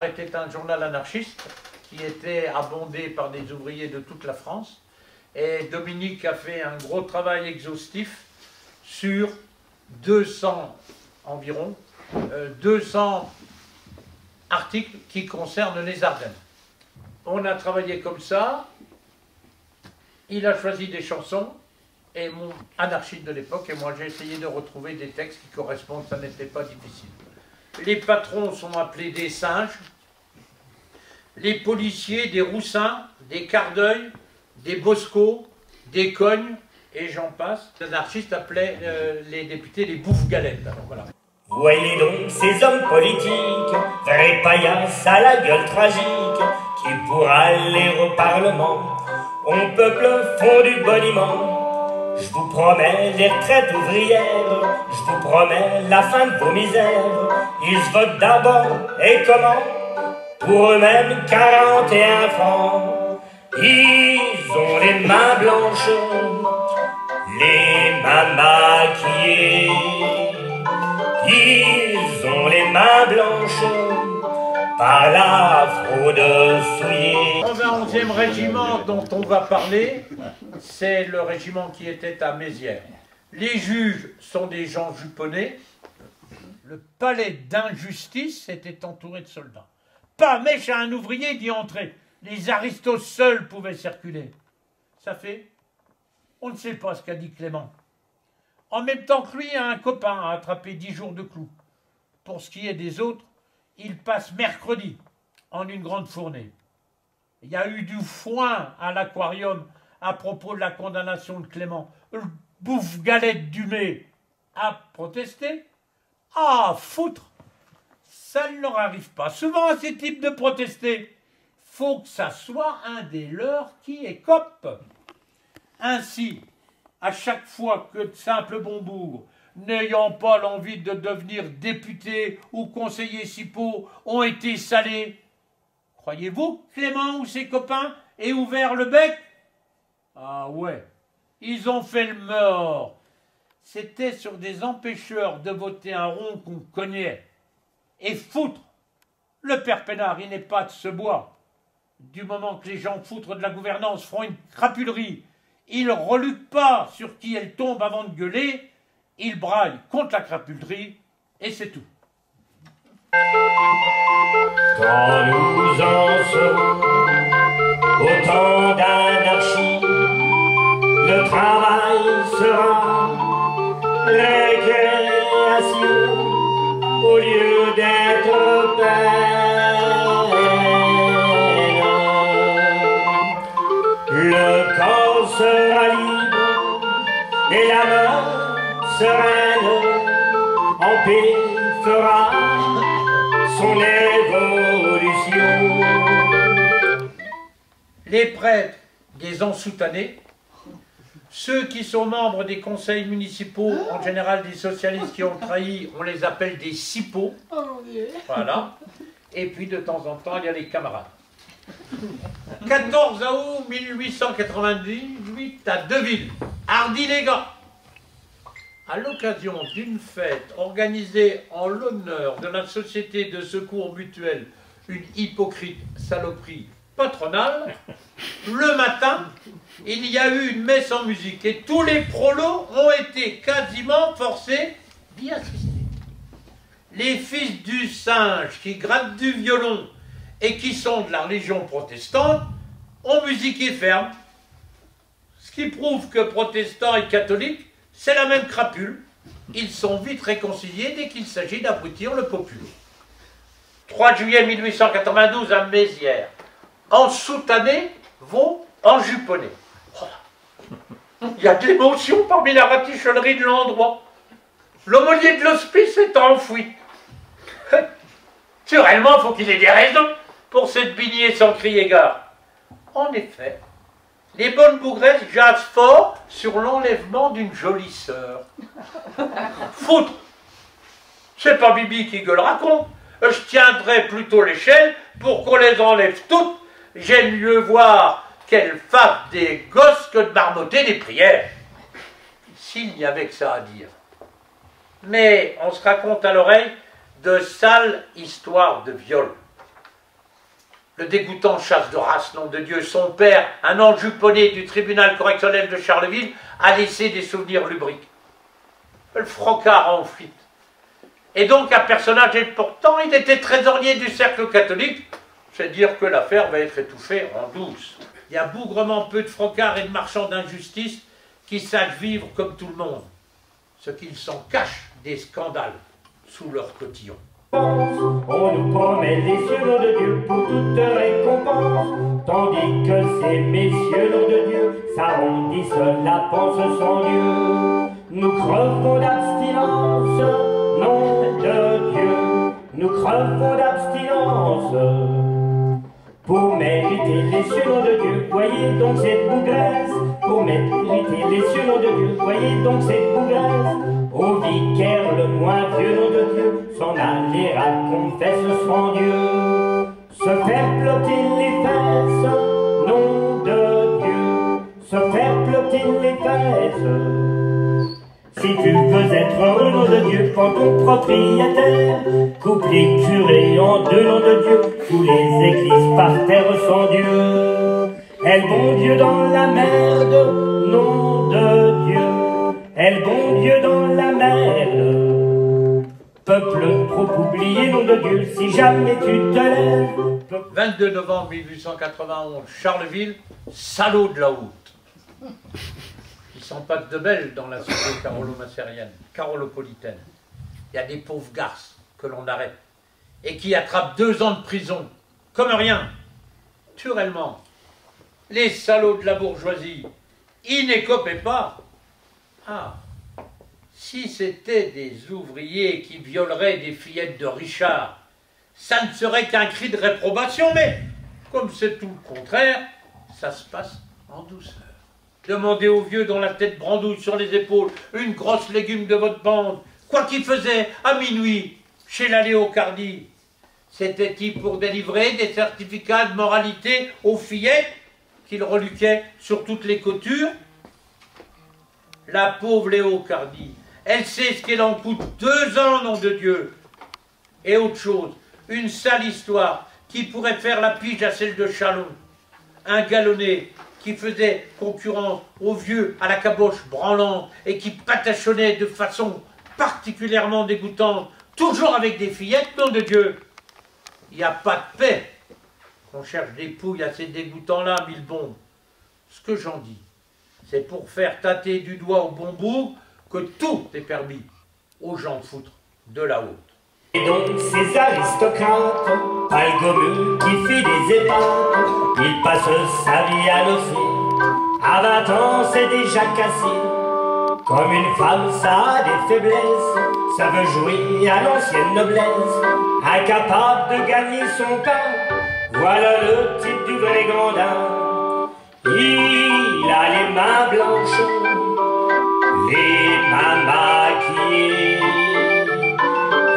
Était un journal anarchiste qui était abondé par des ouvriers de toute la France. Et Dominique a fait un gros travail exhaustif sur 200 environ, 200 articles qui concernent les Ardennes. On a travaillé comme ça, il a choisi des chansons, et mon anarchiste de l'époque et moi j'ai essayé de retrouver des textes qui correspondent, ça n'était pas difficile. Les patrons sont appelés des singes, les policiers des roussins, des quarts d'œil, des boscos, des cognes, et j'en passe. Les anarchistes appelaient les députés les bouffes-galettes. Alors voilà. Voyez donc ces hommes politiques, vrais paillasses à la gueule tragique, qui pour aller au Parlement, on peuple fond du boniment. Je vous promets les retraites ouvrières, je vous promets la fin de vos misères. Ils se votent d'abord, et comment? Pour eux-mêmes 41 francs. Ils ont les mains blanches, les mains maquillées. Ils ont les mains blanches par la fraude souillée. Le 91e régiment dont on va parler, c'est le régiment qui était à Mézières. Les juges sont des gens juponnés. Le palais d'injustice était entouré de soldats. Pas mèche à un ouvrier d'y entrer. Les aristos seuls pouvaient circuler. Ça fait, on ne sait pas ce qu'a dit Clément. En même temps que lui, un copain a attrapé 10 jours de clous. Pour ce qui est des autres, ils passent mercredi en une grande fournée. Il y a eu du foin à l'aquarium à propos de la condamnation de Clément. Le bouffe-galette Dumay a protesté. Ah, foutre! Ça ne leur arrive pas souvent à ces types de protester. Faut que ça soit un des leurs qui écope. Ainsi, à chaque fois que de simples bonbougres, n'ayant pas l'envie de devenir députés ou conseillers cipaux, ont été salés, croyez-vous que Clément ou ses copains aient ouvert le bec? Ah ouais, ils ont fait le mort. C'était sur des empêcheurs de voter un rond qu'on cognait. Et foutre! Le père Pénard, il n'est pas de ce bois. Du moment que les gens foutres de la gouvernance feront une crapulerie, ils reluquent pas sur qui elle tombe avant de gueuler, ils braillent contre la crapulerie, et c'est tout. Quand nous en serons au temps d'anarchie, le travail sera récréation au lieu d'être peine. Le corps sera libre et la main sereine, en paix fera son évolution. Les prêtres, des ensoutanés, ceux qui sont membres des conseils municipaux, en général des socialistes qui ont trahi, on les appelle des cipaux. Voilà. Et puis de temps en temps, il y a les camarades. 14 août 1898 à Deville, Hardy-les-Gants. À l'occasion d'une fête organisée en l'honneur de la Société de secours mutuel, une hypocrite saloperie patronale, le matin, il y a eu une messe en musique et tous les prolos ont été quasiment forcés d'y assister. Les fils du singe qui grattent du violon et qui sont de la religion protestante ont musiqué ferme. Ce qui prouve que protestants et catholiques, c'est la même crapule. Ils sont vite réconciliés dès qu'il s'agit d'abrutir le populaire. 3 juillet 1892 à Mézières. En soutané vont en juponné. Il y a de l'émotion parmi la ratichonnerie de l'endroit. L'aumônier de l'hospice est enfoui. Naturellement, il faut qu'il ait des raisons pour se bigner sans crier gare. En effet, les bonnes bougresses jasent fort sur l'enlèvement d'une jolie sœur. Foutre! C'est pas Bibi qui gueulera con. Je tiendrai plutôt l'échelle pour qu'on les enlève toutes. J'aime mieux voir qu'elles fassent des gosses que de marmotter des prières. S'il n'y avait que ça à dire. Mais on se raconte à l'oreille de sales histoires de viol. dégoûtant chasse de race, nom de Dieu. Son père, un enjuponné du tribunal correctionnel de Charleville, a laissé des souvenirs lubriques. Le frocard en fuite. Et donc un personnage, et pourtant il était trésorier du cercle catholique, c'est dire que l'affaire va être étouffée en douce. Il y a bougrement peu de frocards et de marchands d'injustice qui savent vivre comme tout le monde, ce qu'ils s'en cachent des scandales sous leur cotillon. On nous promet les cieux, nom de Dieu, pour toute récompense, tandis que ces messieurs, nom de Dieu, s'arrondissent la panse sans Dieu. Nous crevons d'abstinence, nom de Dieu, nous crevons d'abstinence. Pour mériter les cieux, nom de Dieu, voyez donc cette bougresse. Pour mériter les cieux, nom de Dieu, voyez donc cette bougresse. Au vicaire le moins vieux, nom de Dieu, s'en aller à confesse sans Dieu. Se faire plotter les fesses, nom de Dieu, se faire plotter les fesses. Si tu veux être heureux, nom de Dieu, quand ton propriétaire coupe les curés en deux, nom de Dieu, tous les églises par terre sans Dieu. Elle bon Dieu dans la merde, nom de Dieu, elle bon Dieu dans la merde. Peuple trop oublié, nom de Dieu, si jamais tu te lèves. 22 novembre 1891, Charleville, salaud de la Haute. Ils sont pas de belles dans la cité carolo-macérienne, carolopolitaine. Il y a des pauvres garces que l'on arrête et qui attrapent 2 ans de prison, comme rien. Naturellement, les salauds de la bourgeoisie, ils n'écopaient pas. Ah, si c'était des ouvriers qui violeraient des fillettes de Richard, ça ne serait qu'un cri de réprobation, mais comme c'est tout le contraire, ça se passe en douceur. Demandez aux vieux dont la tête brandouille sur les épaules une grosse légume de votre bande, quoi qu'il faisait à minuit chez la Léocardie. C'était-il pour délivrer des certificats de moralité aux fillettes qu'il reluquait sur toutes les coutures? La pauvre Léocardie, elle sait ce qu'elle en coûte 2 ans, nom de Dieu. Et autre chose, une sale histoire qui pourrait faire la pige à celle de Chalon. Un galonné qui faisait concurrence aux vieux à la caboche branlante et qui patachonnait de façon particulièrement dégoûtante, toujours avec des fillettes, nom de Dieu. Il n'y a pas de paix. On cherche des pouilles à ces dégoûtants-là, mille bombes. Ce que j'en dis, c'est pour faire tâter du doigt au bon bout que tout est permis aux gens de foutre de la haute. Et donc ces aristocrates, pas le gommeux qui fait des épates, il passe sa vie à l'osser, à 20 ans c'est déjà cassé. Comme une femme ça a des faiblesses, ça veut jouer à l'ancienne noblesse, incapable de gagner son pain, voilà le type du vrai grandin. Il a les mains blanches, les mains maquillées,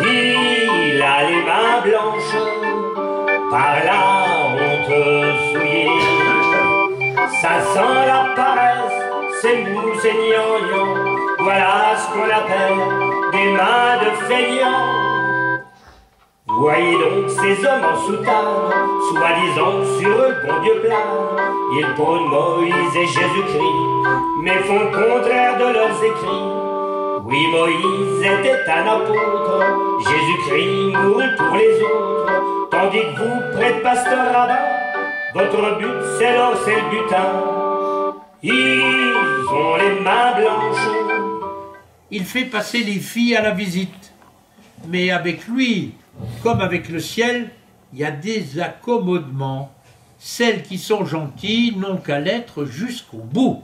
il a les mains blanches par la honte souillée. Ça sent la paresse, c'est mou, c'est gnangnan, voilà ce qu'on appelle des mains de feignants. Voyez donc ces hommes en soutane, soi-disant sur eux bon Dieu plane. Ils prônent Moïse et Jésus-Christ, mais font le contraire de leurs écrits. Oui, Moïse était un apôtre, Jésus-Christ mourut pour les autres, tandis que vous, prêtre pasteur rabbin, votre but c'est l'or, c'est le butin. Ils ont les mains blanches. Il fait passer les filles à la visite, mais avec lui, comme avec le ciel, il y a des accommodements. Celles qui sont gentilles n'ont qu'à l'être jusqu'au bout.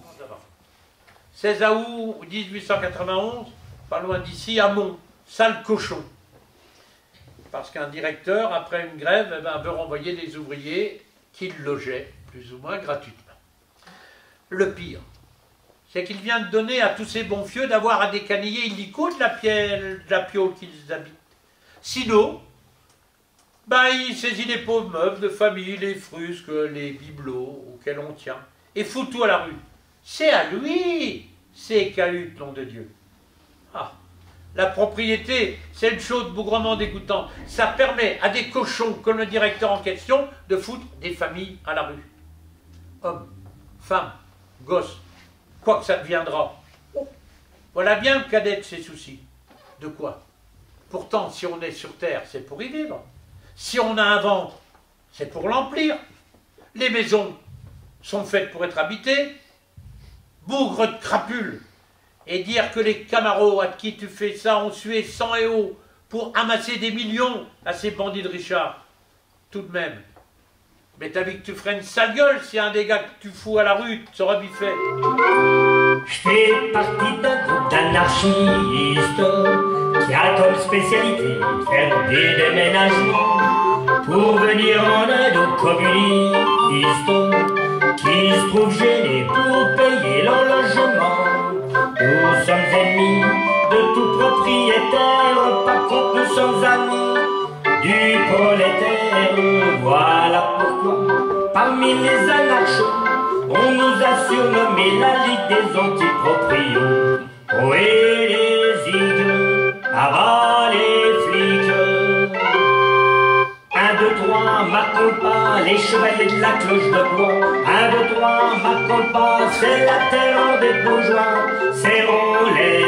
16 août 1891, pas loin d'ici, à Mont, sale cochon. Parce qu'un directeur, après une grève, veut renvoyer les ouvriers qu'il logeait, plus ou moins gratuitement. Le pire, c'est qu'il vient de donner à tous ces bons fieux d'avoir à décaniller illico de la piole qu'ils habitent. Sinon, il saisit les pauvres meubles de famille, les frusques, les bibelots auxquels on tient, et fout tout à la rue. C'est à lui, ces cahutes, nom de Dieu. Ah, La propriété, c'est une chose bougrement dégoûtante. Ça permet à des cochons comme le directeur en question de foutre des familles à la rue. Hommes, femmes, gosses, quoi que ça deviendra. Voilà bien le cadet de ses soucis. De quoi? Pourtant, si on est sur Terre, c'est pour y vivre. Si on a un ventre, c'est pour l'emplir. Les maisons sont faites pour être habitées. Bougre de crapules. Et dire que les camaros à qui tu fais ça ont sué sang et eau pour amasser des millions à ces bandits de Richard. Tout de même. Mais t'as vu que tu ferais une sale gueule si un des gars que tu fous à la rue te sera biffé. Je fais partie d'un groupe d'anarchistes qui a comme spécialité de faire des déménagements pour venir en aide aux communistes qui se trouvent gênés pour payer leur logement. Nous sommes ennemis de tout propriétaire, par contre nous sommes amis du prolétaire. Voilà pourquoi, parmi les anarchos, on nous a surnommé la Ligue des antiproprios. Oh et les zigues, abat les flics. 1, 2, 3, marquons pas, les chevaliers de la cloche de bois. 1, 2, 3, marquons pas, c'est la terreur des bourgeois. Serrons les